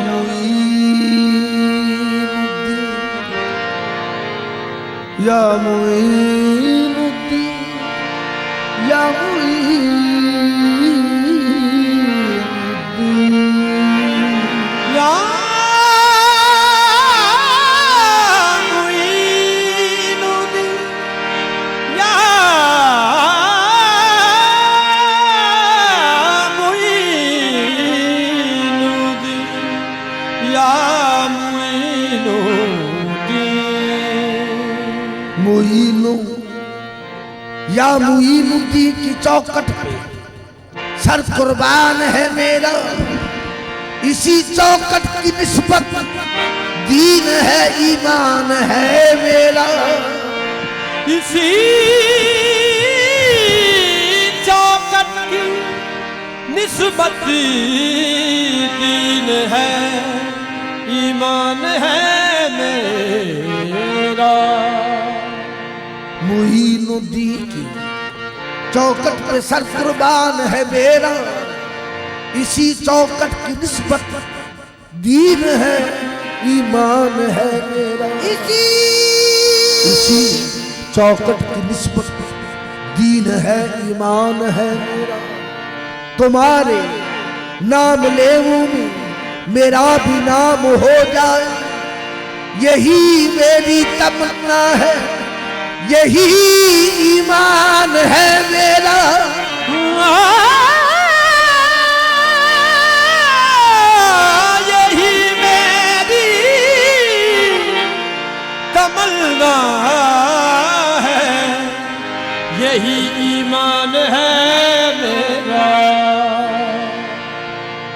मुईनुद्दीन या मुईनुद्दीन या मुईनुद्दीन या या मुईनुद्दीन की चौखट पे सर कुर्बान है मेरा, इसी चौखट की निस्बत दीन है ईमान है मेरा, इसी चौखट की निस्बत दीन है ईमान है मेरा। मुईनुद्दीन की चौखट पे सर कुर्बान है मेरा, इसी चौखट की निस्बत दीन है ईमान है मेरा, इसी चौखट की निस्बत दीन है ईमान है मेरा। तुम्हारे नाम लेऊं में मेरा भी नाम हो जाए, यही मेरी तमन्ना है, यही ईमान है मेरा। यही मेरी तमन्ना है, यही ईमान है मेरा।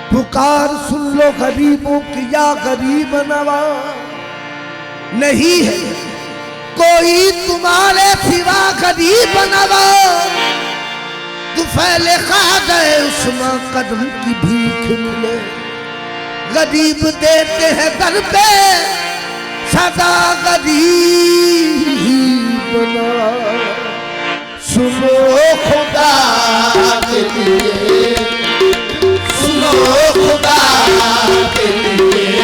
पुकार सुन लो गरीबों की या गरीब नवाज, नहीं है कोई तुम्हारे सिवा गरीब नवाज। तुफैले ख्वाजा उस्मान कदम की भीख मिले, गरीब देते हैं दर पे सदा गरीब नवाज। सुनो खुदा के लिए, सुनो खुदा के लिए,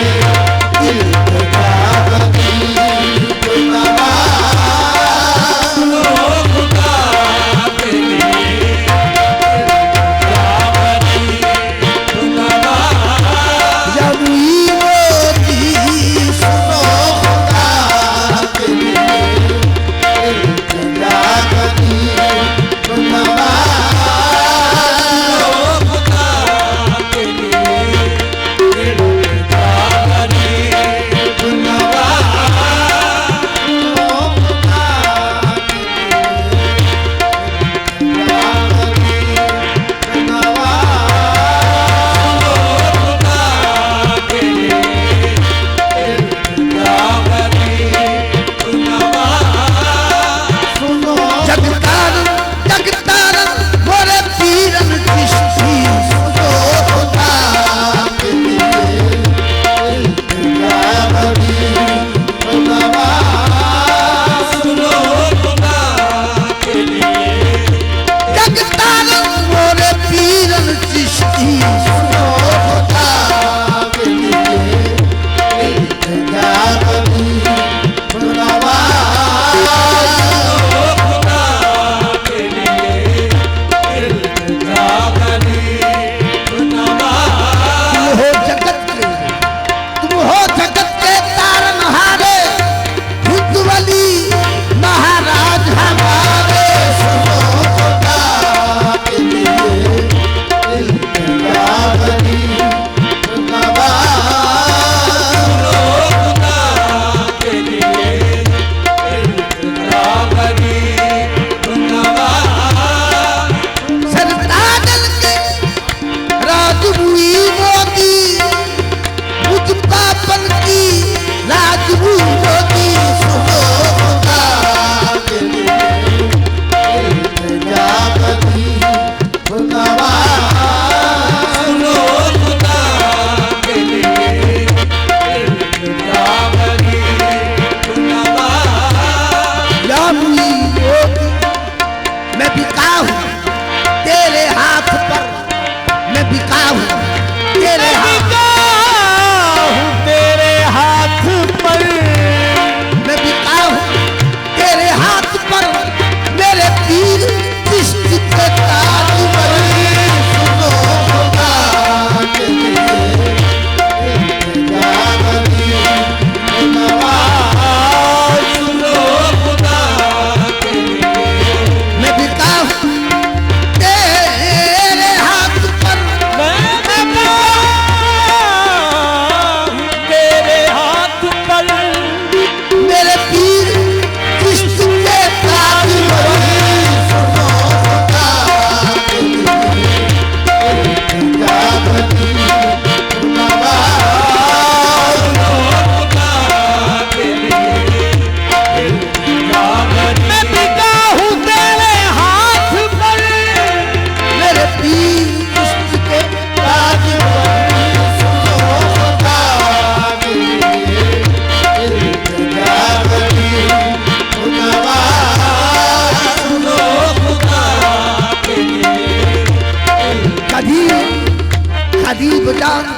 गरीब जान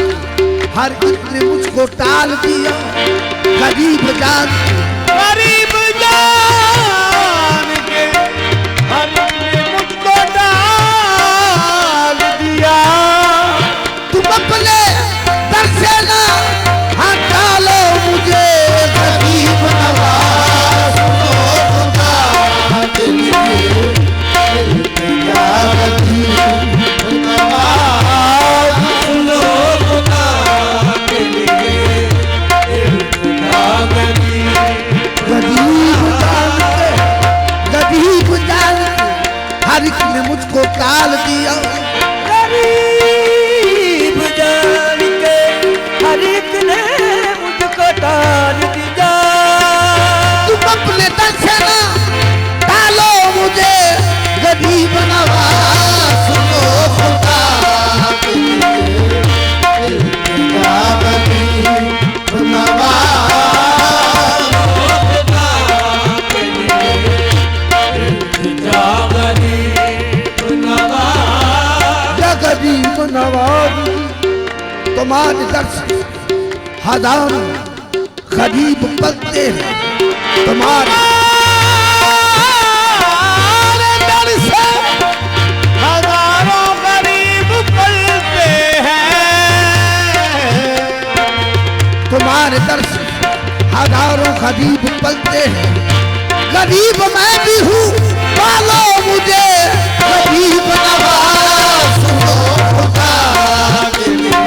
हर एक ने मुझको टाल दिया। गरीब जान गरीब जान के हर एक ने मुझको डाल दिया। तुम अपने दर से ना हटा लो मुझे गरीब नवाज। गरीब जान हर एक ने मुझको टाल दिया। गरीब जान के हर एक ने मुझको डाल दिया। तुम अपने दर से ना डालो मुझे गरीब नवाज। सुनो खुदा के लिए इल्तिजा गरीब नवाज। गरीब नवाज तुम्हारे दर से हजारों गरीब पलते हैं। तुम्हारे दर से हजारों गरीब पलते हैं। तुम्हारे दर से हजारों गरीब पलते हैं। गरीब मैं भी हूँ पालो मुझे गरीब नवाज। सुनो खुदा के लिए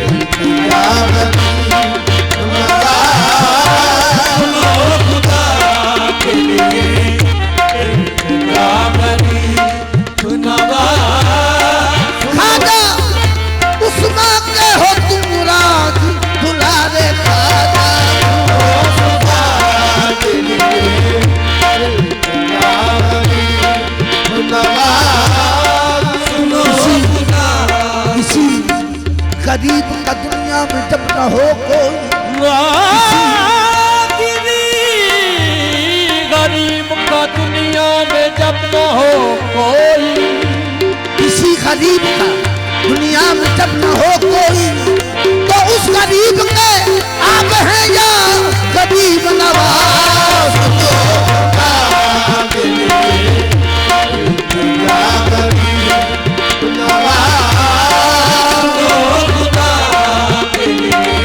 इल्तिजा गरीब नवाज। सुनो खुदा के लिए इल्तिजा गरीब नवाज। खाजा उस्मा के हो तुम राज दुलारे खाजा। खुदा के लिए इल्तिजा गरीब नवाज। किसी गरीब का दुनिया में जब न हो कोई। गरीब का दुनिया में जब न हो कोई। किसी गरीब का दुनिया में जब न हो कोई तो उस गरीब के आप हैं या गरीब नवाज। सुनो खुदा के लिए इल्तिजा गरीब नवाज। सुनो खुदा के लिए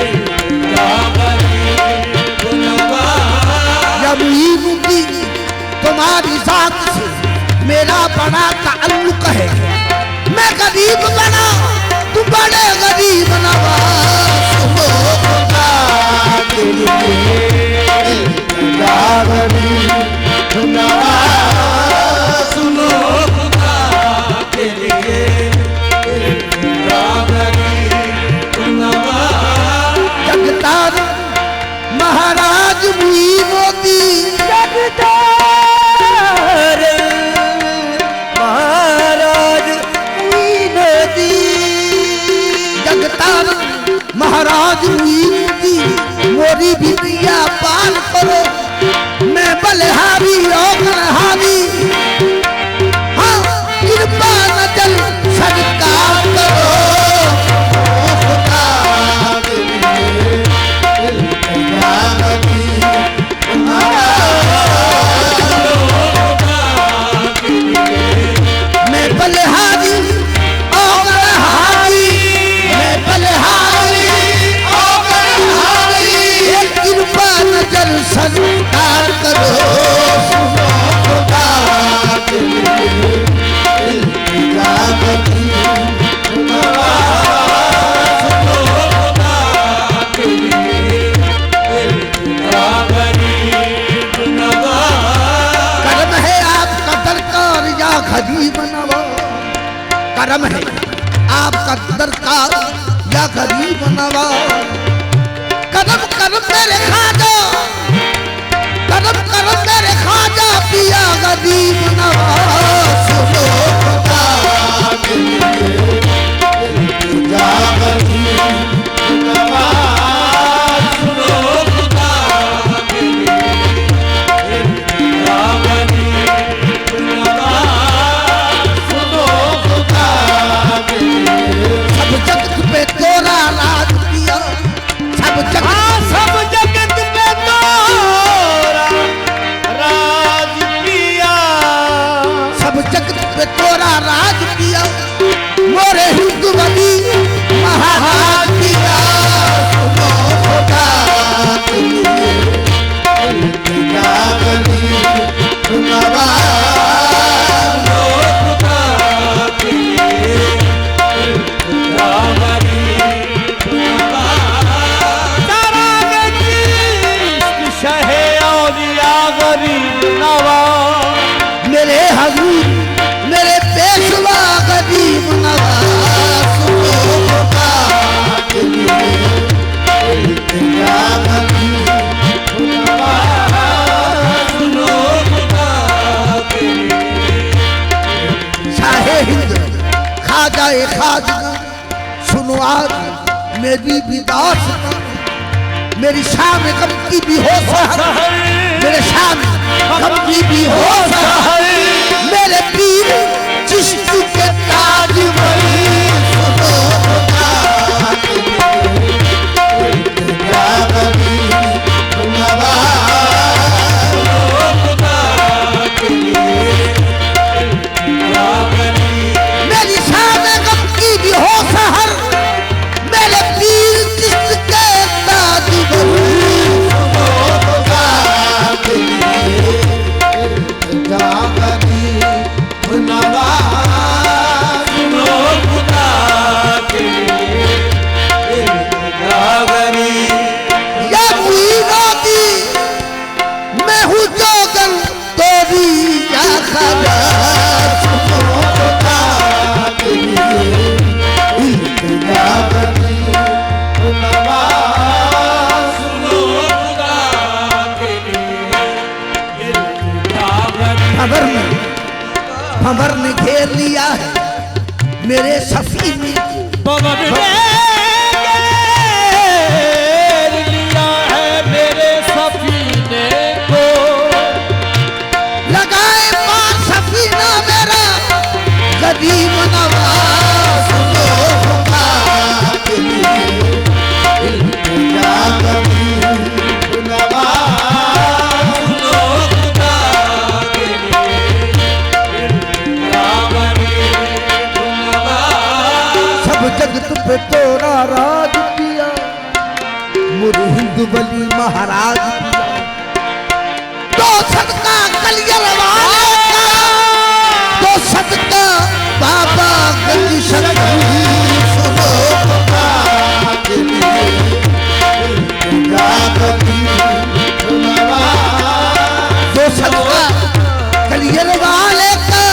इल्तिजा गरीब नवाज। जब की तुम्हारी जात से मेरा बड़ा ताल्लुक है। मैं गरीब बना तुम बड़े गरीब नवाज। सुनो खुदा के लिए इल्तिजा गरीब नवाज। सुनो खुदा के लिए इल्तिजा गरीब नवाज। जगतार महाराज मोदी जगतार महाराज मोदी। जगतार महाराज मोदी मोरी भी दिया पाल करो। मैं बलहारी हारी हाँ कृपा नजर सरकार करो। खुदा के लिए इल्तिजा गरीब नवाज। मैं बलहारी और हारी। मैं बलहारी और हारी कृपा नजर सरकार करो। सुनो खुदा के लिए इल्तिजा गरीब नवाज। सुनो खुदा के लिए इल्तिजा गरीब नवाज। करम है आपका दरकार या गरीब नवाज। करम है आपका दरकार या गरीब नवाज। करम करम मेरे खाजा करम करम मेरे खाजा पिया गरीब नवाज। सुनो खुदा के लिए इल्तिजा गरीब नवाज। सुनो खुदा के लिए इल्तिजा गरीब नवाज। सुनो खुदा के लिए राजाए खाजगा सुनो आज मेरी भी दास्तां, मेरी शाम गम की भी हो सहर, मेरे शाम गम की भी हो सहर, मेरे पीर चिश्त के ताज वली सुनो खुदा के लिए इल्तिजा करी नवाज, सुनो खुदा के लिए इल्तिजा करी। मेरी शाम गम की भी हो सहर, मेरे पीर चिश्त के ताज वली सुनो खुदा के लिए इल्तिजा करी नवाज, सुनो खुदा के लिए इल्तिजा करी। या मुईरादी मैं हूँ जोगन तोरी या खजा, सुनो खुदा के लिए इल्तिजा करी नवाज, सुनो खुदा के लिए इल्तिजा करी। खबर ने घेर लिया है मेरे सफीने को, पवन ने घेर लिया है मेरे सफीने को, लगाए पार सफीना मेरा कदीम नवाज, सुनो खुदा के लिए इल्तिजा करी नवाज, सुनो खुदा के लिए इल्तिजा करी नवाज। सब जगत पे तोरा राज किया, मुर हिंदू बली महाराज किया, तो सदका कलियर वाले का, तो सदका बाबा गंज शक्ति, सुनो खुदा के लिए इल्तिजा करी नवाज, तो सदका कलियर वाले का,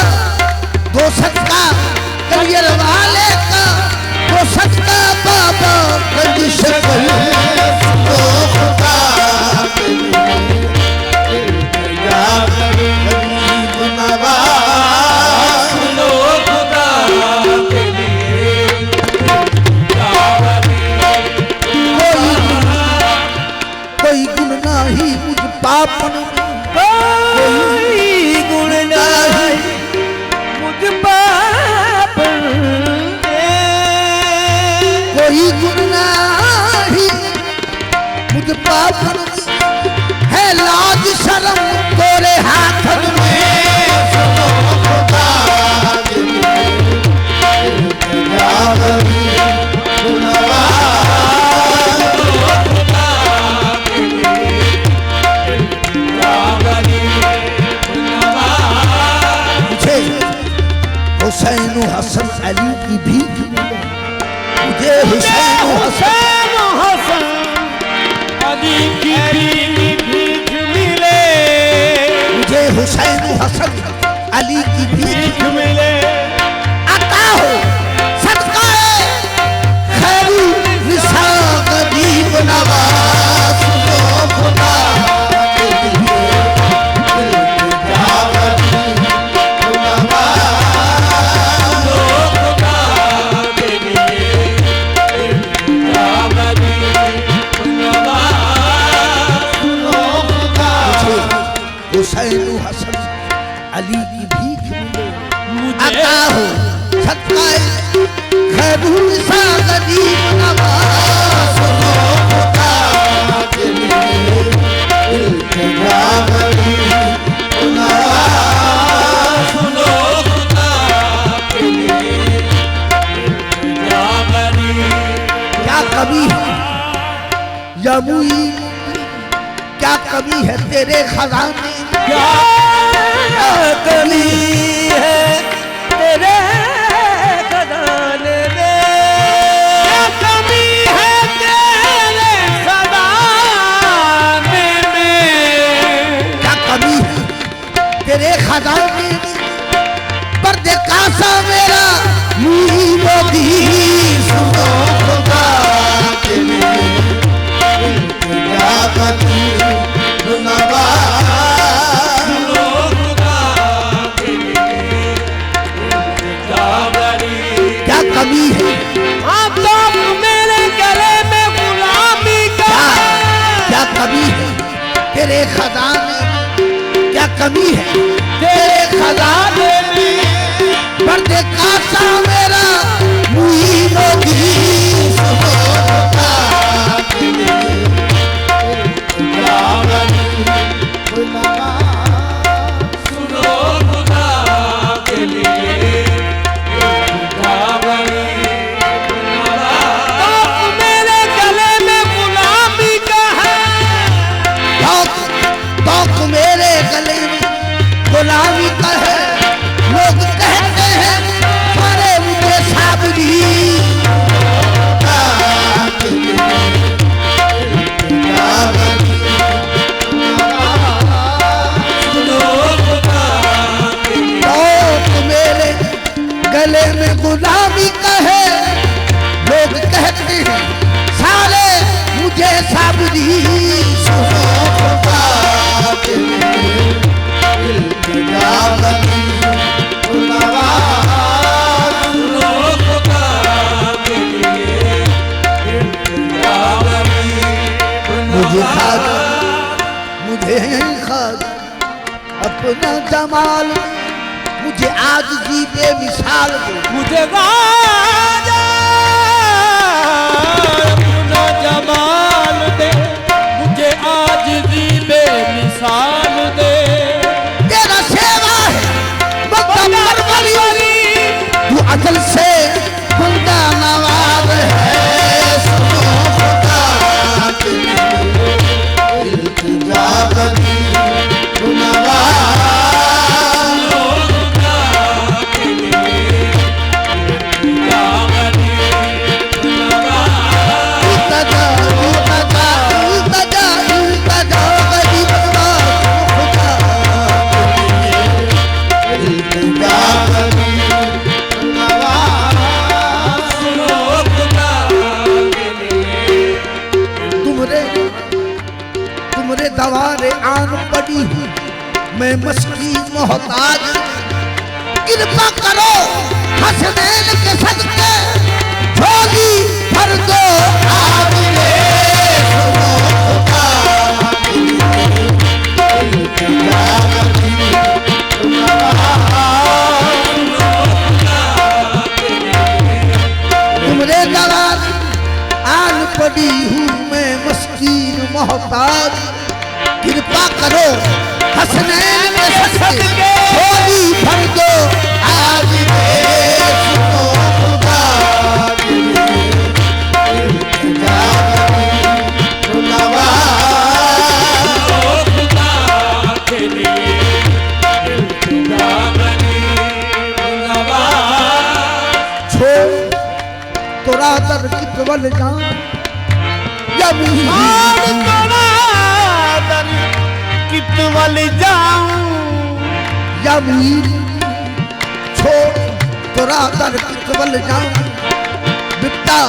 तो सदका कलियर वाले का, तो सदका बाबा गंज शक्ति, सुनो खुदा के लिए इल्तिजा करी नवाज, सुनो खुदा के लिए इल्तिजा करी। कोई गुण नाही मुझ पापन में, कोई गुण नहीं मुझ पापन में, कोई गुण नाही मुझ पापन में, है लाज शर्म तोरे हाथन में, सुनो खुदा के लिए इल्तिजा करी नवाज, सुनो खुदा के लिए इल्तिजा करी नवाज। मुझे हुसैन हसन अली की भीख मिले, मुझे हुसैन हसन हसन अली की भीख मिले, मुझे हुसैन हसन अली की भीख भीख मिले। आता हो सदकाए खैरू निसा गरीब नवाज, सुनो खुदा के लिए इल्तिजा करी नवाज, सुनो खुदा के लिए इल्तिजा करी नवाज। सुनो खुदा, मुझे हुसैन हसन अली की भीख मिले, आता हो सदकाए खैरू निसा गरीब नवाज, सुनो खुदा के लिए इल्तिजा करी नवाज, सुनो खुदा के लिए इल्तिजा करी। क्या कमी है या मुई, क्या कमी है तेरे खजाने, क्या कमी है तेरे खजाने में, क्या कमी है तेरे खजाने में, क्या कमी है तेरे खजाने में, पर्दे कासा मेरा मुई मोदी, सुनो खुदा के लिए इल्तिजा करी नवाज, सुनो खुदा के लिए इल्तिजा करी तेरे खजाने क्या कमी है, तेरे खजाने में पर्दे काटा मेरा मुहीनों की सबोता सुनो खुदा के लिए मेरे गले में गुलामी का है, तौक मेरे गले में गुलामी का है। लोग कहते हैं मारे मुझे साबरी तौक मेरे गले में गुलामी का है। लोग कहते हैं सारे मुझे साबरी मुझे खाद अपना जमाल मुझे आज जी बेमिसाल दो। मुझे राजा अपना जमाल दे, मुझे आज भी बेमिसाल दे। तेरा सेवा है मक्तबर वली, तू अकल से बंदा नवाज है। सुनो खुदा के लिए इल्तिजा करी दवारे आन पड़ी हूँ मैं मस्की मोहताज। कृपा करो हसनैन के सदके झोली भर दो आज ले। सुनो खुदा के लिए इल्तिजा करी तुमरे दवारे आन पड़ी हूँ मैं मस्कीन मोहताज। कृपा करो हसनैन में सदके झोली भर दो आज ले। सुनो खुदा के लिए इल्तिजा छोड़ तोरा दर की प्रबल जान या कितवल जाऊं या मुहीर छोड़ तोरा दर की प्रबल जान। बिपता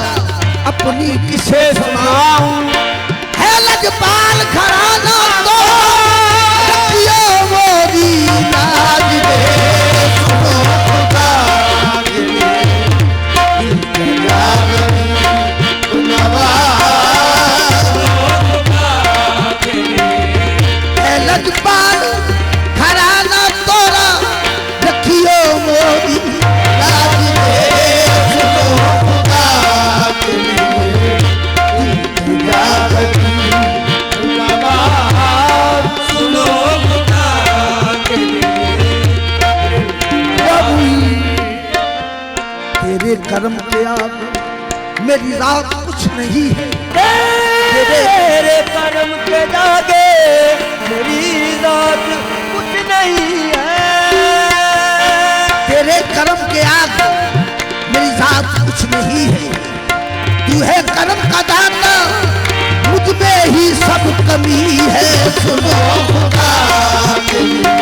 अपनी किसे सुनाऊं, है लजपाल घराना तो रखियो मोदी लाज दे। सुनो खुदा के लिए इल्तिजा करी लजपाल घराना तोरा रखियो मोदी लाज दे। सुनो खुदा के लिए इल्तिजा करी सुनो खुदा के लिए तेरे कर्म के आगे मेरी रात कुछ नहीं है। तेरे कर्म के आगे मेरी रात कुछ नहीं है। तेरे कर्म के आगे मेरी जात कुछ नहीं है। तू है कर्म का दाता मुझ में ही सब कमी है। सुनो खुदा के लिए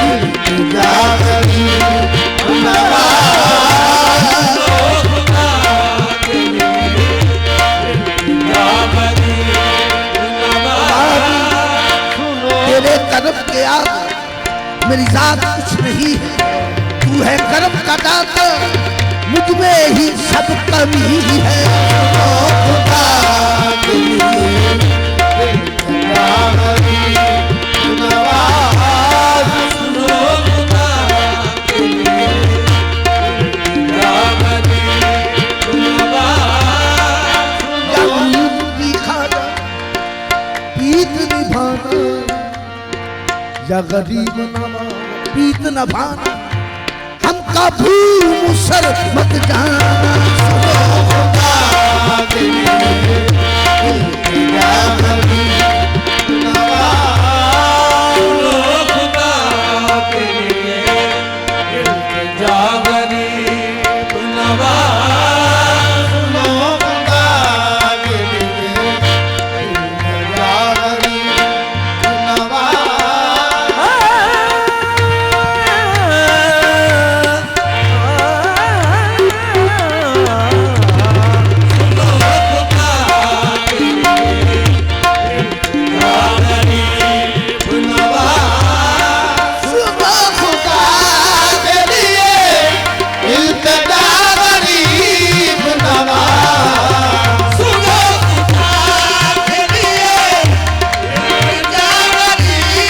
इल्तिजा करी तेरे कर्म के आगे मेरी जात कुछ नहीं है। तू है कर्म का दाता मुझ में ही सब कमी है। खुदा के लिए इल्तिजा करी या गरीब नवाज प्रीत न भाना हमका भूल मुसर मत जाना सुनो खुदा के लिए या गरीब नवाज सुनो खुदा के लिए इल्तिजा गरीब नवाज सुनो खुदा के लिए या गरीब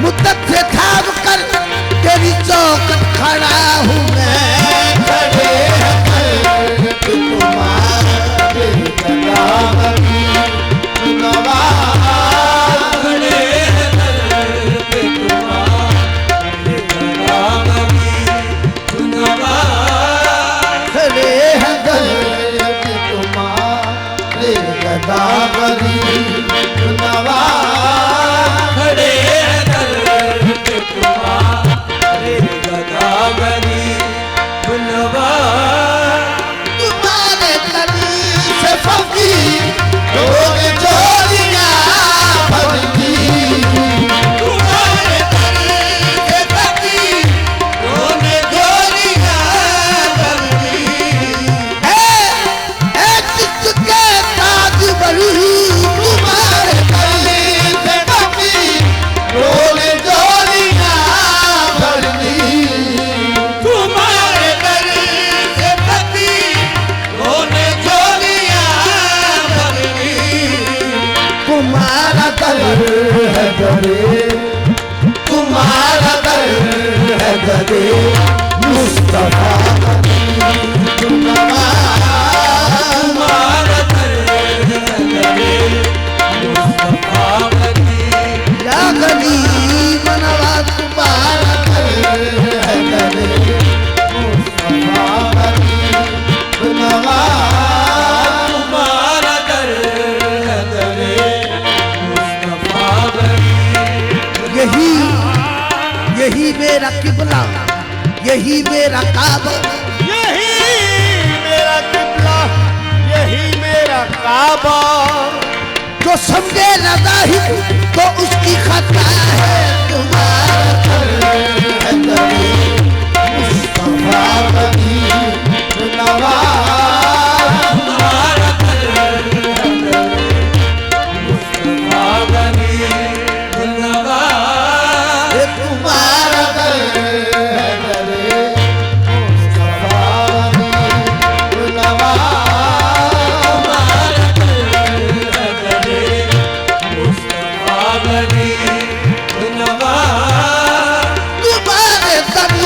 मुद्दत से थाम कर तेरी चौखट खड़ा हूँ मैं खड़े हैं तुम्हारे कदम नवाज खड़े हैं तुम्हारे कदम नवाज खड़े हैं तुम्हारे कदम नवाज खड़े तुम्हारे गदावरी नवाज तुम्हारे तनी से फकीर लोग चोरियां भरती तुम्हारे तनी से फकीर लोग चोरियां भरती है किसके ताज बड़ी तुम्हारे तनी से फकीर लोग चोरियां भरती तुम्हारे तनी से फकीर लोग चोरियां भरती तुम्हारा दर है गरे तुम्हारा दर है गरे मुस्तफा तुम्हारा दर मुस्तफा बनी या गरीब नवाज तुम्हारा दर है गरे मुस्तफा नवाज तुम्हारा दर मुस्तफा बनी यही मेरा किबला यही मेरा काबा यही मेरा किबला यही मेरा काबा जो समझे न जाहिर तो उसकी खता है तुम्हारा दर है गरे मुस्तफा नवाज तुम्हारा दर मुस्तफा बनी नवाज तुम्हारा दर है गरे मुस्तफा नवाज मुस्तफा बनी नवाज तुम्हारे दर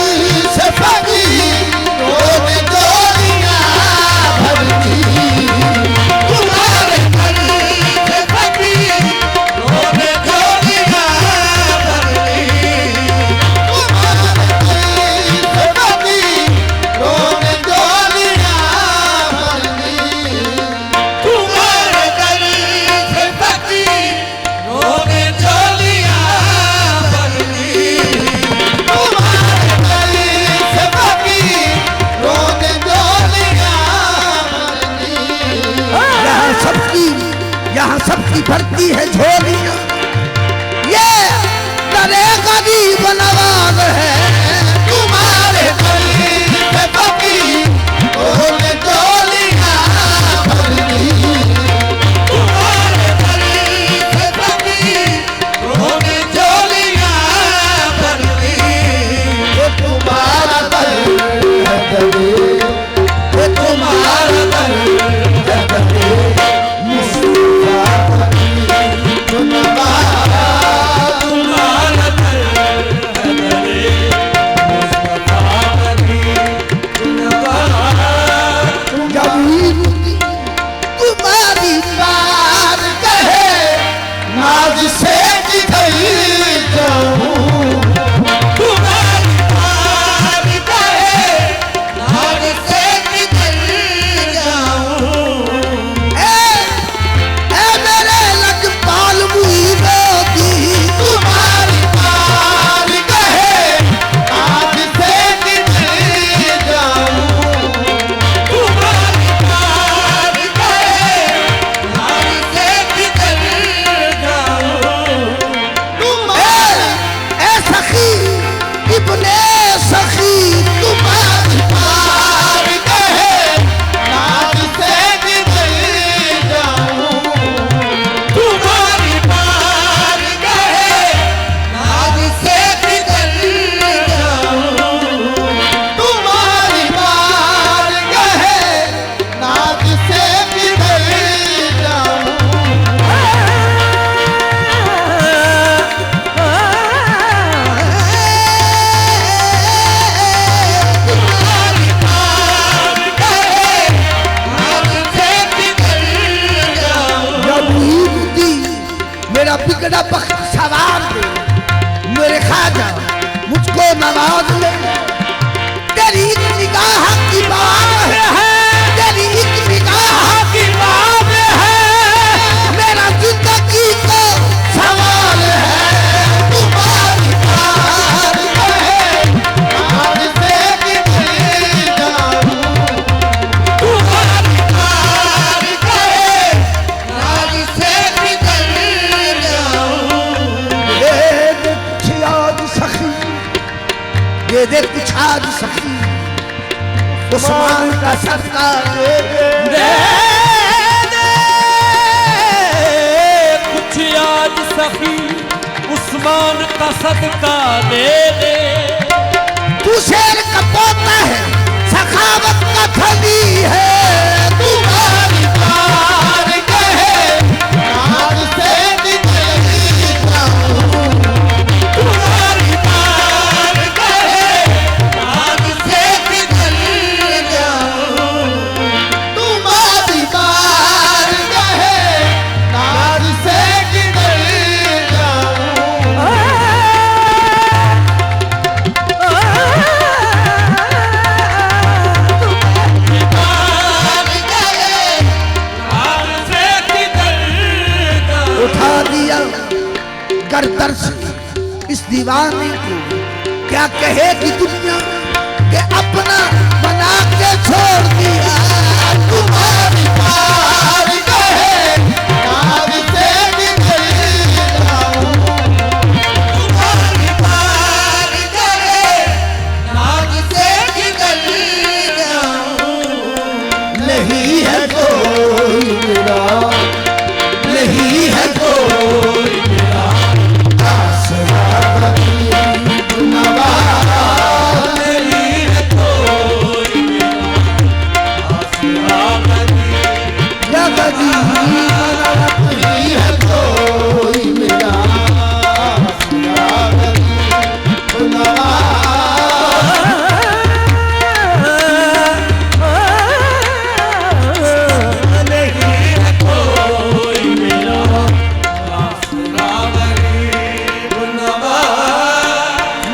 दे दे कुछ आज सखी, उस्मान का सदका दे दे। कुछ आज सखी उस्मान का सदका दे दे। तू शेर का पोता है, सखावत का धनी है, तुम्हारी पार कहे नाज से निकल जाऊं, तुम्हारी पार कहे नाज से निकल जाऊं, तुम्हारी पार कहे नाज से निकल जाऊं। उठा दिया गर्दन से इस दीवाने को, क्या कहेगी दुनिया के अपना बना के छोड़ दिया, तुम्हारी पार कहे नाज से निकल जाऊं, तुम्हारी पार कहे नाज से निकल जाऊं। नहीं है कोई मेरा, नहीं है कोई मेरा आसरा गरीब नवाज, नहीं है कोई मेरा आसरा गरीब नवाज, नहीं है कोई मेरा आसरा गरीब नवाज।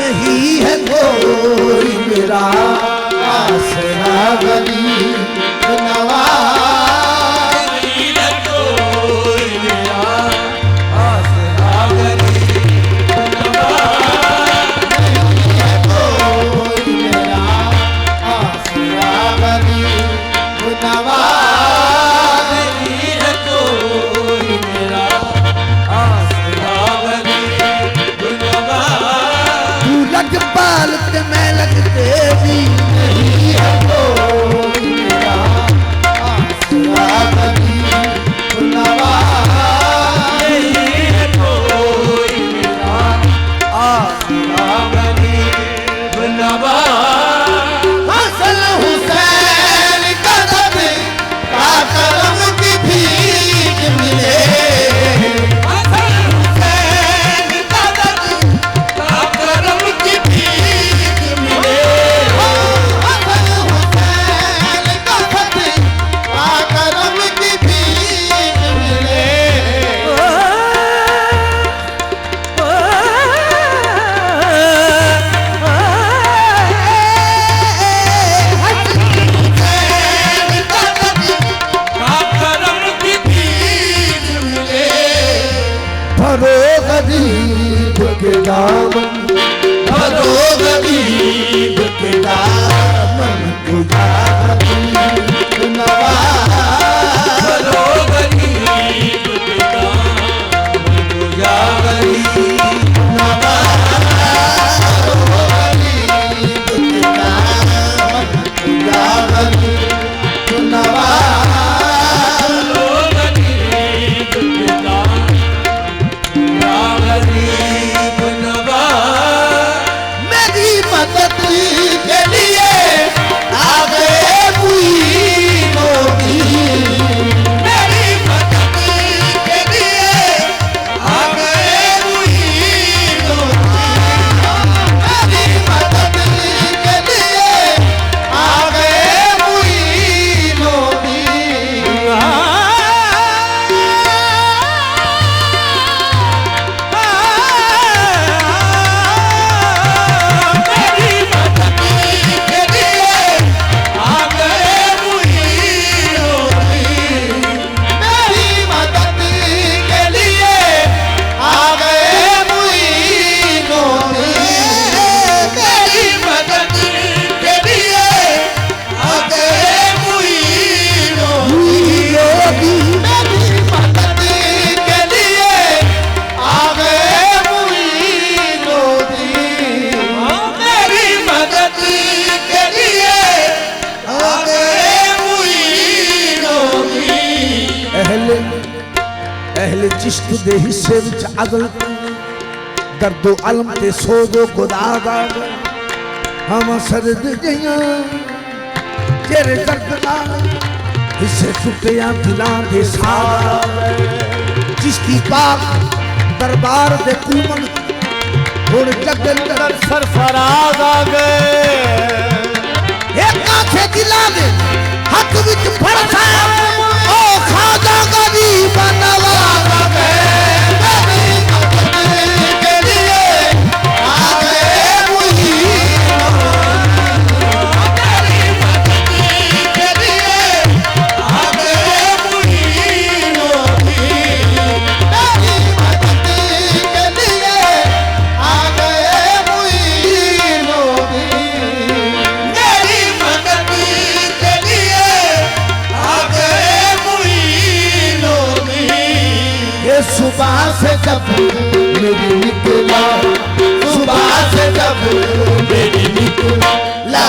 नहीं है कोई मेरा आसरा गरीब नवाज, नहीं है कोई मेरा आसरा गरीब नवाज, नहीं है कोई मेरा आसरा गरीब नवाज, नहीं है कोई मेरा आसरा गरीब नवाज। तू लग पाल ते मैं लग तेरी, इश्क दे हिस्से विच अदल दर्दो अलम ते सोजो गुदादा हम सरद जइयां तेरे दर्द नाल हिस्से टुटिया दिलां दे साथ जिसकी पाक दरबार दे कुमन हुण जगंदर सरफराज आ गए एक आखे दिलां दे हक विच फड़सा ओ खाजा गरीब नवाज आ गए सुबह से जब मेरी निकला सुबह से जब मेरी निकला ला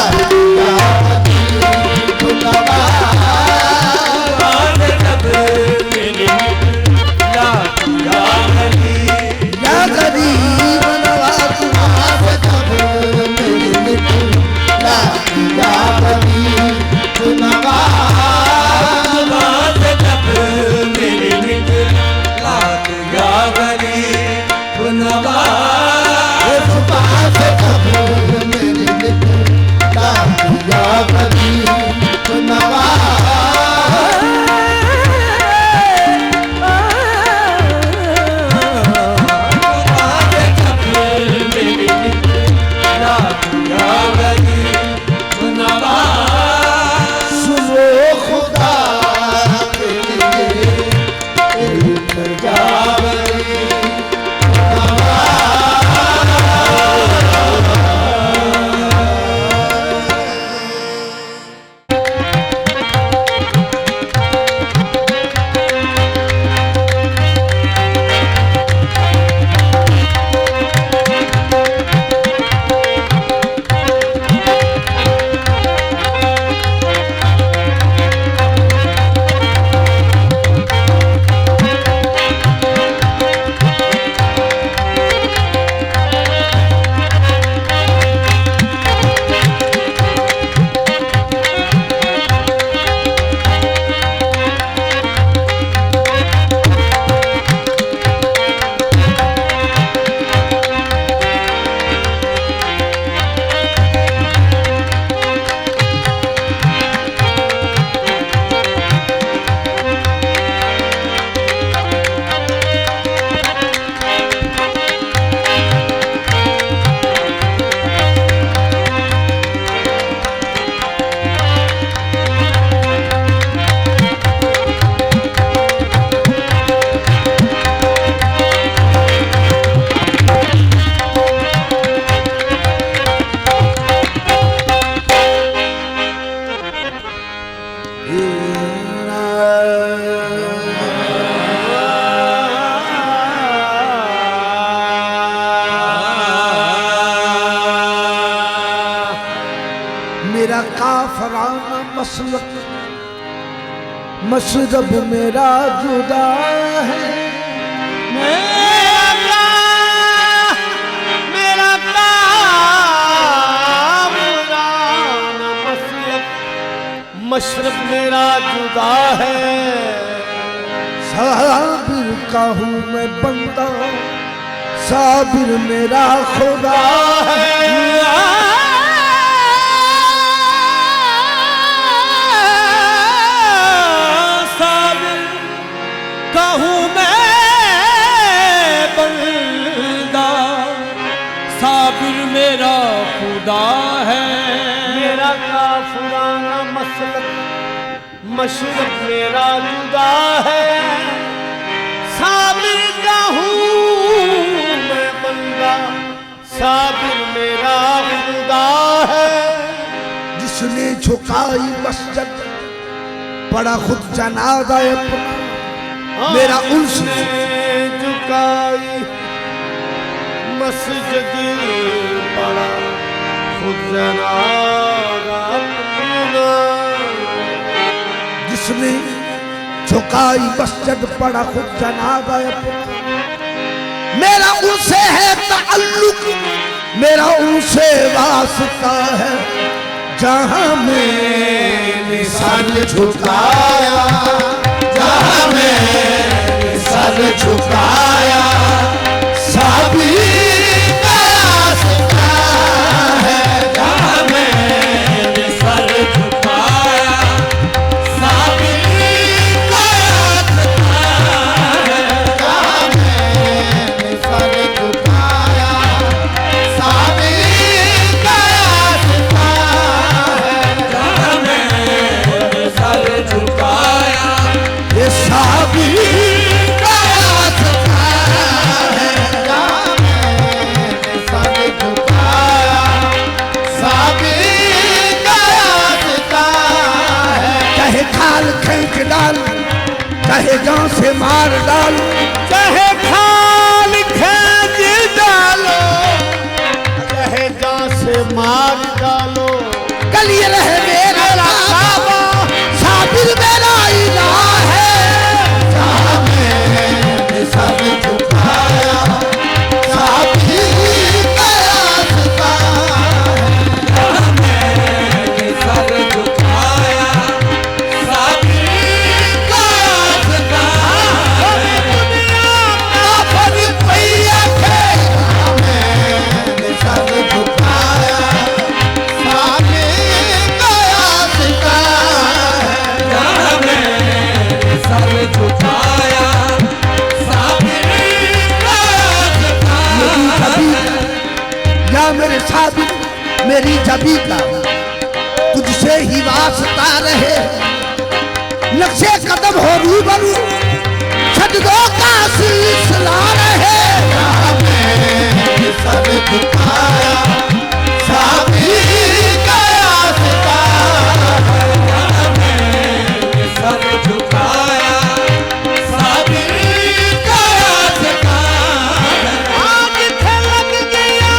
मेरा काफराना मसलक मशरब मेरा जुदा है मेरा काफराना मसलक मशरब मेरा जुदा है साबिर का हूँ मैं बंदा साबिर मेरा खुदा है कहूँ मैं बंदा साबिर मेरा खुदा है मेरा काफराना मसलक मशरब मेरा जुदा है साबिर कहूँ मैं बंदा साबिर मेरा खुदा है जिसने झुकाई मस्जिद पड़ा खुद जनाजा अपना मेरा उनसे झुकाई मस्जिद पड़ा खुद जनाजा अपना जिसने झुकाई मस्जिद पड़ा खुद जना गए। मेरा उनसे है ताल्लुक, मेरा उनसे वास्ता है, जहां मैंने सर झुकाया, जहां मैंने सर झुकाया, साबी का रास्ता है, जहां मैंने सर झुकाया, साबी का रास्ता है, जहां मैंने सर झुकाया, साबी का रास्ता है, जहां मैंने सर झुकाया, ये साबी का रास्ता है, जहां मैंने सर झुकाया, साबी का रास्ता है। चाहे खाल खींच डाल, चाहे जान से मार डाल, चाहे खाल खींच डालो, चाहे जान से मार डालो, कल ये रहे मेरा काबा, साबिर मेरा इलाह है, जहां मैंने सर झुकाया, साबिर का रास्ता है, जहां मैंने सर झुकाया, साबिर का रास्ता है। काफर पैया थे, जहां मैंने सर झुकाया, साबिर का रास्ता है, जहां मैंने सर झुकाया, साबिर का रास्ता है। या मेरे साबिर मेरी जबी का तुझसे ही वास्ता रहे, नक्शे कदम हो रूबरू, सजदों का सिलसिला रहे, जहां मैंने सर झुकाया, साबिर का रास्ता है, जहां मैंने सर झुकाया, साबिर का रास्ता है। आज थे लग गया,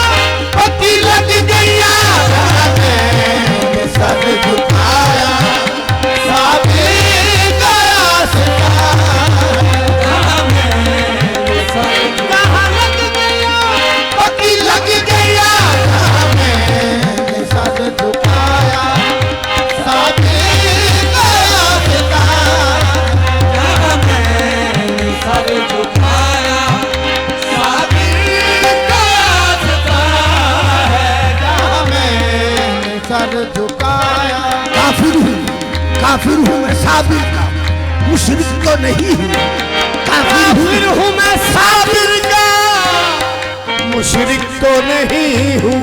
पति लग गया, जहां मैंने सर झुकाया, साबिर का रास्ता है, जहां मैंने सर कहाँ लग गया, पति लग गया, जहां मैंने सर झुकाया, साबिर का रास्ता है, जहां मैंने सर झुकाया, साबिर का रास्ता है, जहां मैंने सर झुकाया। काफिर हूँ मैं साबिर का, मुशरिक तो नहीं हूँ, काफिर फिर हूँ हूँ मैं साबिर का, मुशरिक तो नहीं हूँ।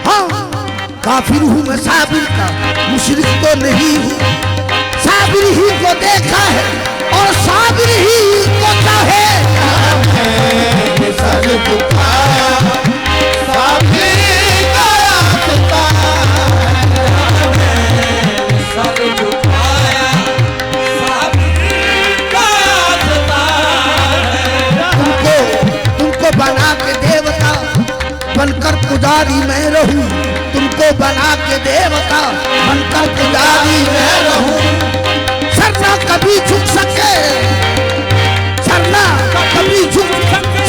हाँ, काफिर हूँ मैं साबिर का, मुशरिक तो नहीं हूँ, साबिर ही को देखा है और साबिर ही को चाहे, जहां मैंने सर झुकाया, साबिर का रास्ता है, जहां मैंने सर झुकाया, साबिर का रास्ता है। तुमको बना के देवता बनकर पुजारी मैं रहूं, तुमको बना के देवता बनकर पुजारी मैं रहूं, सरना कभी झुक सके, सरना कभी झुक,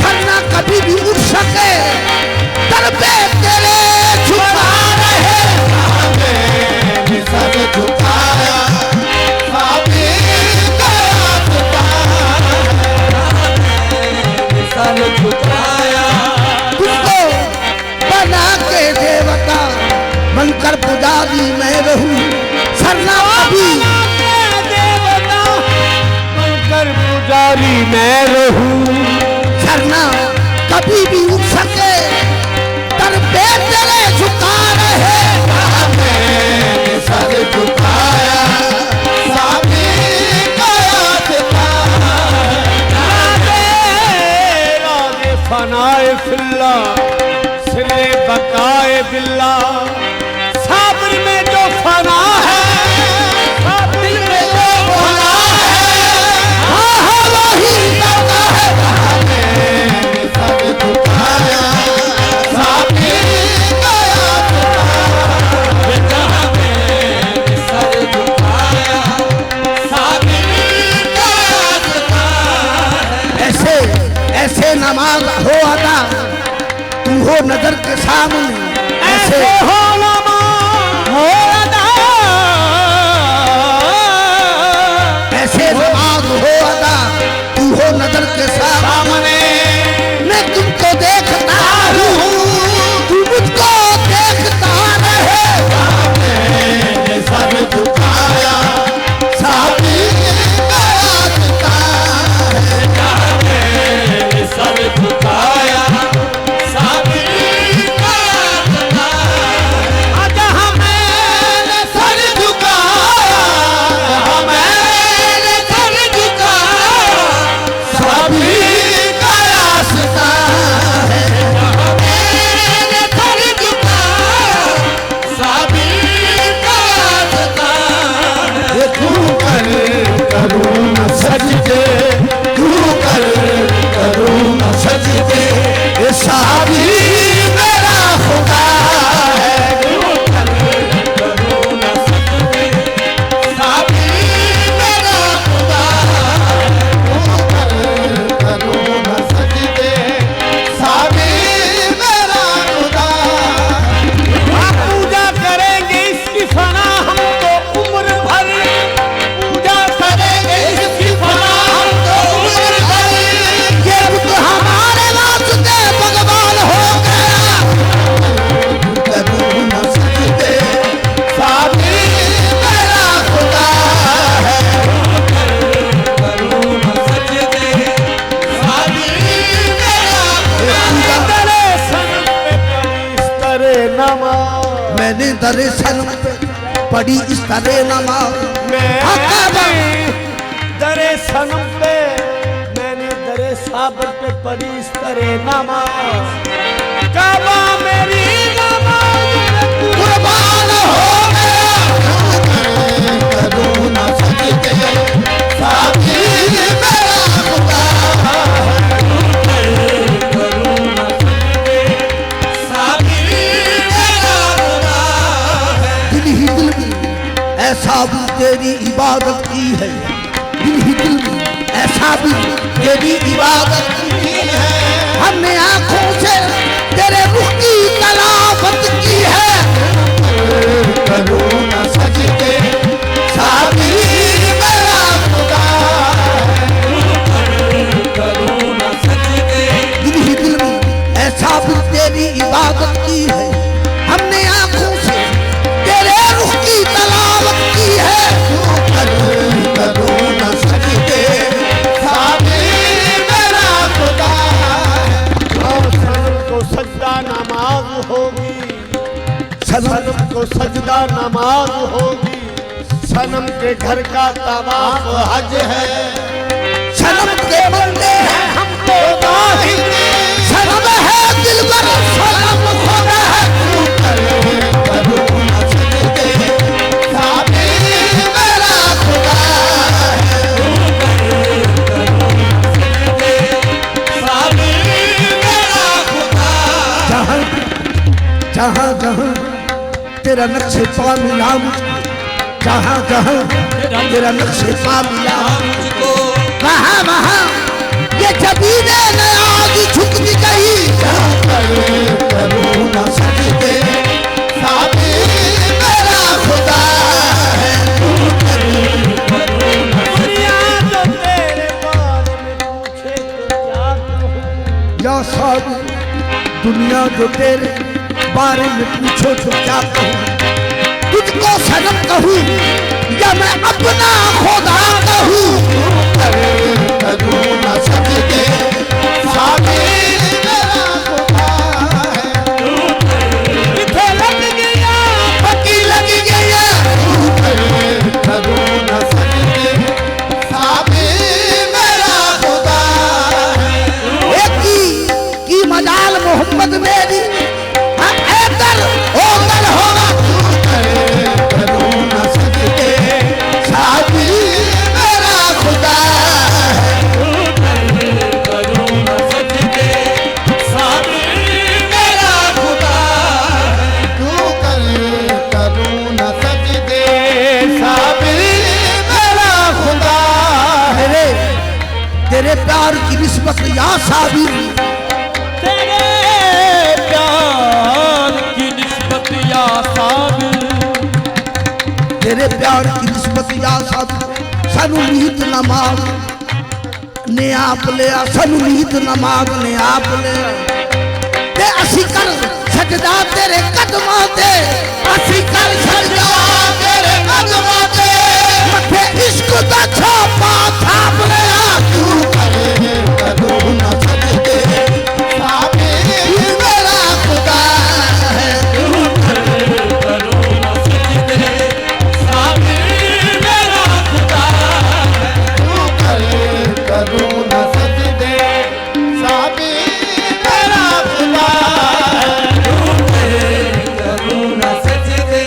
सरना कभी भी उठ सके, दर पे तेरे झुका रहे, जहां मैंने सर झुकाया, साबिर का रास्ता है, जहां मैंने सर झुकाया, तुमको बना के देवता बनकर पुजारी मैं रहूं, सरना कभी देवता बनकर पुजारी मैं रहूं, झरना कभी भी उठ सके, दर पे तेरे झुका रहे, जहां मैंने सर झुकाया, साबिर का रास्ता है, राज़े फनाए फिल्ला, सिले बकाए बिल्ला, साबिर में जो फना है, साबिर में जो होना है, हाँ हाँ वही करता है, जहां मैंने सर झुकाया, साबिर का मैंने दरे सनम पे पढ़ी इस तरह नमाज। मैंने दरे सनम पे, मैंने दरे साबर पे पढ़ी इस तरह नमाज। काबा मेरी नमाज कुर्बान हो गया करूँ ना सजदे साथी मेरा खुदा। दिल ही दिल में ऐसा भी तेरी इबादत की है, दिल ही दिल में ऐसा भी तेरी इबादत की है। हमने आंखों से तेरे रुख की तलावत की है। करूँ ना सजदे साथी मेरा खुदा। दिल ही दिल में ऐसा भी तेरी इबादत की है। हमने आंखों से तेरे रुख की तलावत की है। करूँ ना सजदे साथी मेरा खुदा। और सनम को सजदा नमाज होगी, सनम को सजदा नमाज होगी। सनम के घर का तवाफ हज है। सनम के बंदे हैं हम तो दाही, सनम है दिलबर सनम खुदा है। करूँ ना सजदे साथी मेरा खुदा है। जहाँ जहाँ तेरा नक्शे पा मिला मुझको, जहाँ जहाँ तेरा नक्शे पा मिला मुझको, वहाँ वहाँ ये जबीने नयाज झुक भी गई। करूँ ना सजदे साथी मेरा खुदा है। दुनिया तो तेरे बारे में पूछे तो क्या कहूँ। या साधु दुनिया जो तेरे बारे में पूछो तो क्या कहूँ। तुझको सनम कहूँ या मैं अपना खुदा कहूँ। करूँ ना सजदे साथी मेरा खुदा है। इथे लग गया पक्की लग गई है। करूँ ना सजदे साथी मेरा खुदा है। एक की मजाल मोहम्मद मेरी हम ऐतर होकर होगा। करूँ ना सजदे साथी मेरा खुदा है। करूँ ना सजदे साथी मेरा खुदा है। करूँ ना सजदे साथी मेरा खुदा है। तेरे प्यार की निस्बत या साबिर, तेरे प्यार की निस्बत या साबिर। तेरे प्यार की निस्बत या साबिर। सानू नीत नमाज ने आप लिया, सानू नीत नमाज ने आप लिया। ते असी कर सजदा तेरे कदमां ते, असी कर सजदा तेरे कदमां ते। मथे इश्क दा छापा छाप लिया। करूँ ना सजदे साथी मेरा खुदा है। करूँ ना सजदे साथी मेरा खुदा है। करूँ ना सजदे साथी मेरा खुदा है। करूँ ना सजदे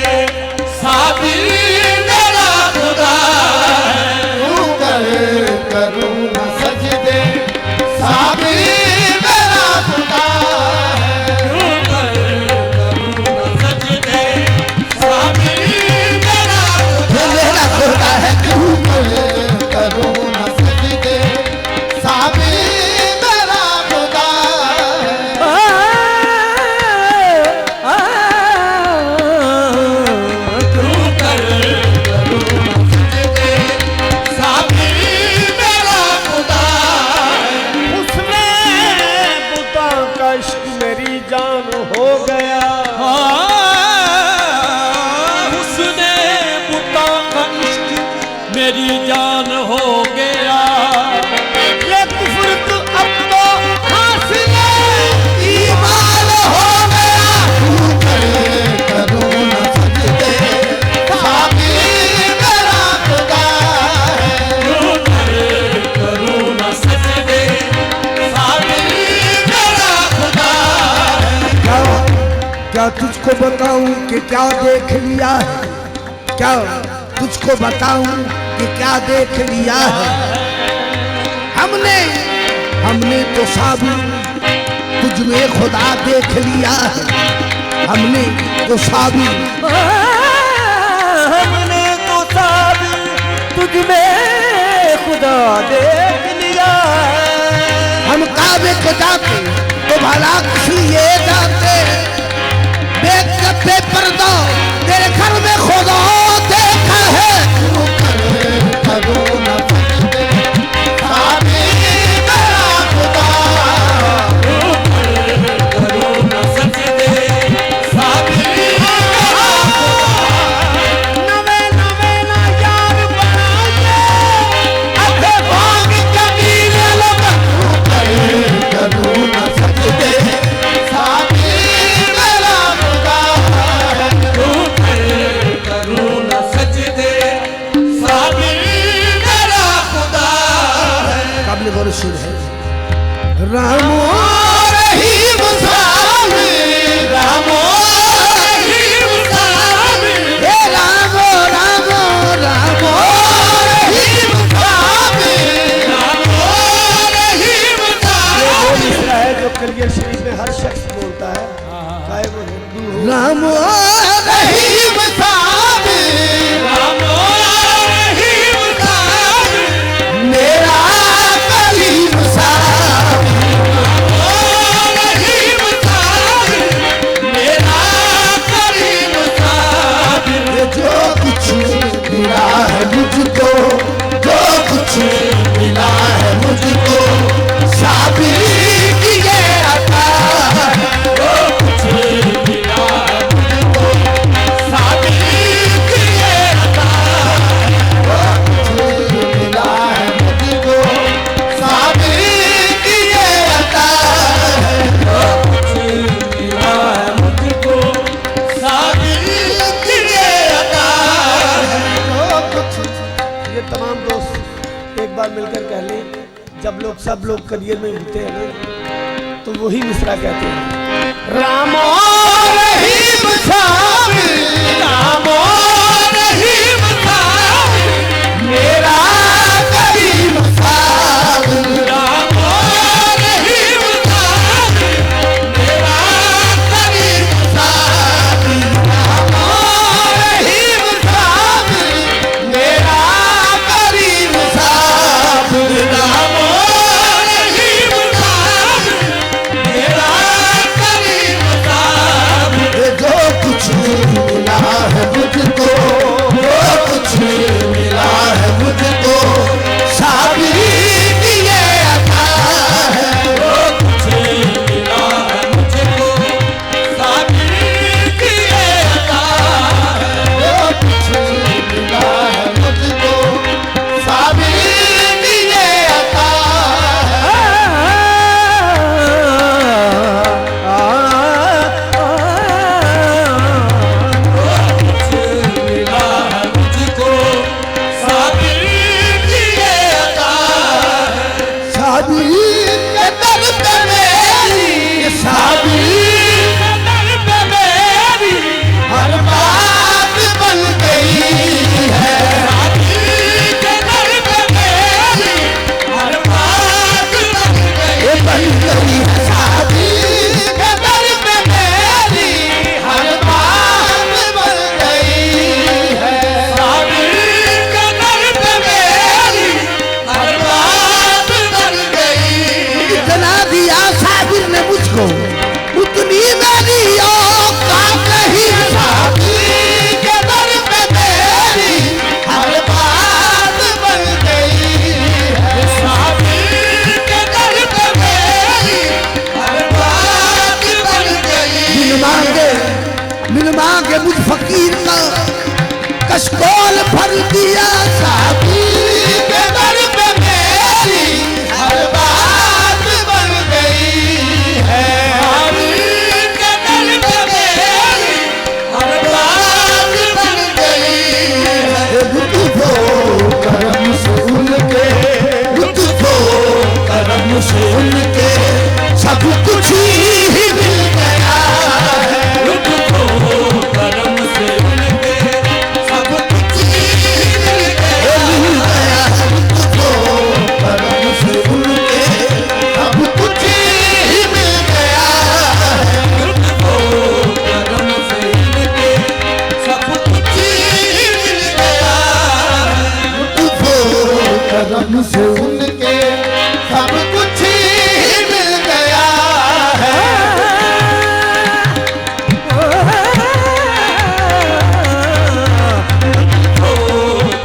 कि क्या देख लिया है, क्या तुझको बताऊं कि क्या देख लिया है। हमने तो साबिर तुझ में खुदा देख लिया है। हमने तो साबिर तुझ में खुदा देख लिया। हम काबे को जाते तो भला किसी ये जाते, देख के बेपर्दा तेरे घर में खुदा देखा है। करो न सकते साबिर मेरा खुदा, करो न सकते साबिर मेरा खुदा। नवे नवे ना यार बनाए अपने भाग कबीले लोग। करो न सकते साबिर मेरा खुदा, करो न सकते साबिर मेरा खुदा। काबिल गौर शेर है। रामो रहीम साबिर, रामो रहीम साबिर, हे रामो रामो रामो रहीम साबिर। रामो रहीम वो साबिर। मिसरा है जो करियर शरीफ में हर शख्स बोलता है, चाहे वो हिंदू हो। रामो रहीम साबिर, रामो रहीम साबिर, मेरा कलीम साबिर। रहीम साबिर, मेरा करीम साबिर। ये जो कुछ मिला है मुझको, जो कुछ मिला है मुझको, साबिर की ये अता है। जो कुछ मिला है मुझको साबिर की ये अता। मिला है मुझको, साबिर की ये अता है। जो कुछ मिला है मुझको साबिर की ये अता है। ये तमाम दोस्त एक बार मिलकर कह लें, जब लोग सब लोग करियर में होते हैं ना, तो वही मिसरा कहते हैं, रामो रहीम साबिर, रामो रहीम साबिर, मेरा करीम साबिर। रामो रहीम साबिर, मेरा करीम साबिर। रामो रहीम साबिर, मेरा करीम साबिर। रामो रहीम साबिर, मेरा करीम साबिर। ये जो कुछ मिला है मुझको, जो कुछ मिला है मुझको, साबिर की ये अता है। जो कुछ मिला है मुझको साबिर की ये अता है। जो कुछ मिला है मुझको, साबिर की ये अता है। मिला है मुझको साबिर की ये अता है। साबिर के दर पे मेरी, साबिर दर पे मेरी हर बात बन गई है। साबिर के दर पे मेरी हर बात बन गई। ये बन गई है साबिर के दर पे मेरी हर बात बन गई है। साबिर के दर पे मेरी हर बात बन गई। इतना दिया साबिर ने मुझको, उतनी मेरी औकात नहीं। साबिर के दर पे मेरी हर बात बन गई है। साबिर के दर पे मेरी हर बात बन गई। मिल मांगे मुझ फकीर का कशकोल भर दिया। साबिर के दर पे मेरी हर बात बन गई है। साबिर के दर पे मेरी हर बात बन गई। लुत्फो करम से उनके, लुत्फो करम से उनके, सब कुछ ही मिल गया है। लुत्फो करम सनम से उनके सब कुछ ही मिल गया है।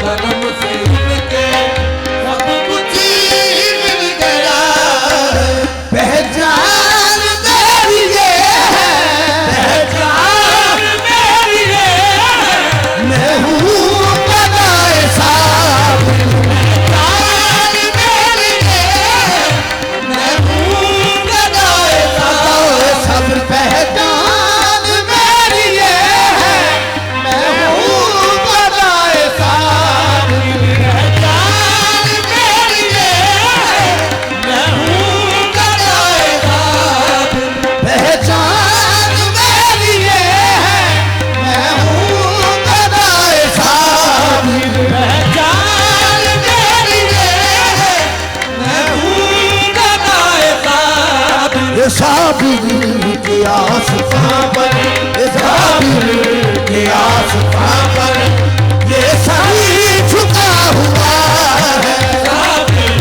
सनम से उनके सब कुछ ही मिल गया है। पहचान मेरी ये है, पहचान मेरी ये है। मैं हूँ गदाए साबिर। पहचान मेरी ये है। मैं हूँ गदाए साबिर। सब पहचान मेरी ये है, मैं हूँ गदाए साबिर। पहचान मेरी ये है। मैं हूँ गदाए साबिर। पहचान मेरी ये है, मैं हूँ गदाए साबिर। पहचान मेरी ये है। मैं हूँ गदाए साबिर। ये साबिर के आसमां पर, ये साबिर के आसमां पर ये सभी झुका हुआ है। साबिर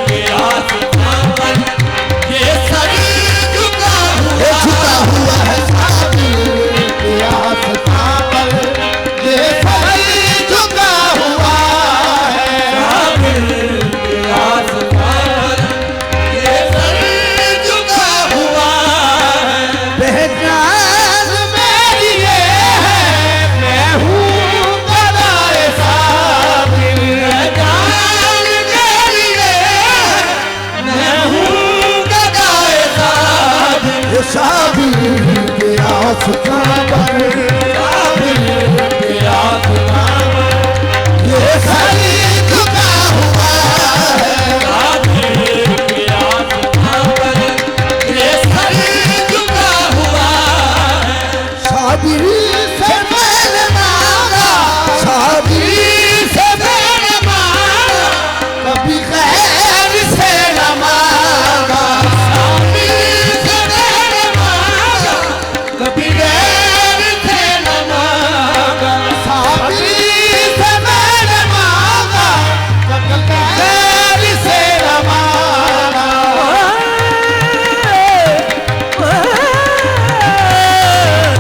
के आसमां पर ये सभी झुका ये हुआ झुका हुआ है साबिर के आसमां पर ये सभी झुका हुआ है। साबिर के आसमां पर ये सभी झुका हुआ है। पहचान मेरी ये है, मैं हूँ गदाए साबिर। पहचान मेरी ये है। मैं हूँ गदाए साबिर। ये साबिर के आसमां पर, साबिर के आसमां पर ये सभी झुका हुआ है। साबिर के आसमां पर ये सभी झुका हुआ है। साबिर से मैंने मांगा, साबिर से मैंने मांगा कभी खैर से न मांगा। साबिर से मैंने मांगा कभी गैर से न मांगा। साबिर से मैंने मांगा कभी खैर से न मांगा।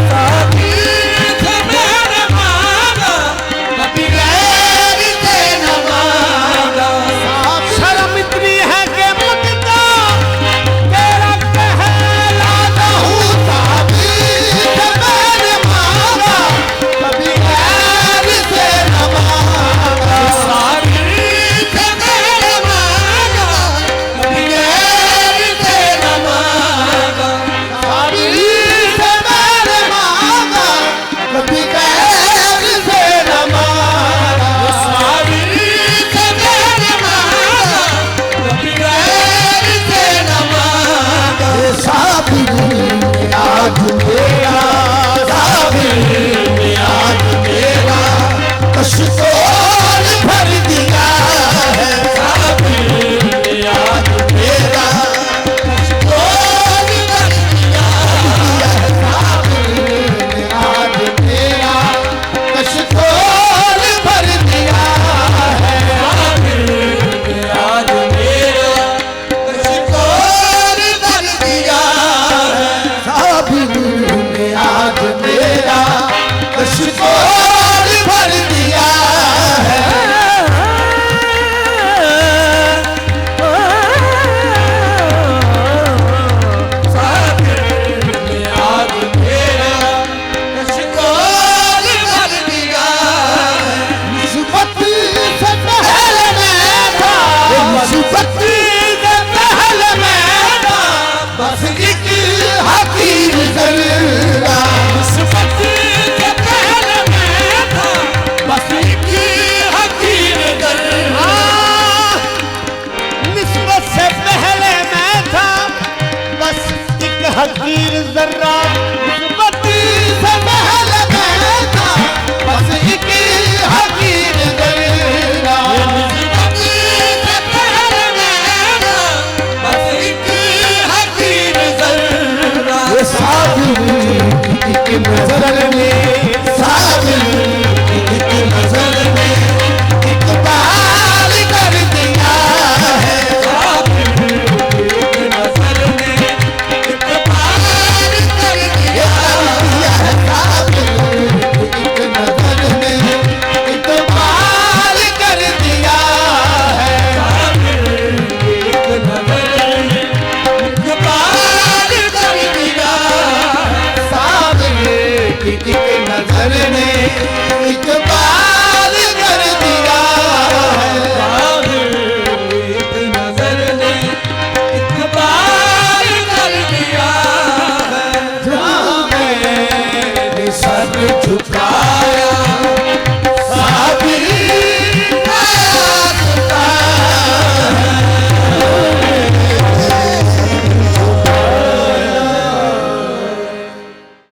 साबिर से मैंने मांगा कभी गैर से न मांगा। शर्म इतनी है कि मुझको तेरा कहलाता हूँ। साबिर से मैंने मांगा कभी गैर से न मांगा। साबिर से मैंने मांगा कभी गैर से न मांगा। साबिर से मैंने मांगा कभी गैर से न मांगा। साबिर से मैंने मांगा कभी गैर से न मांगा। ये साबिर आज मेरा, साबिर आज मेरा कशकोल भर दिया है। साबिर ने आज मेरा कशकोल भर दिया। साबिर आज मेरा कशकोल भर दिया है। साबिर ने आज मेरा कशकोल भर दिया है। साबिर ने आज मेरा कशकोल भर दिया है। साबिर ने आज मेरा कशकोल भर दिया एक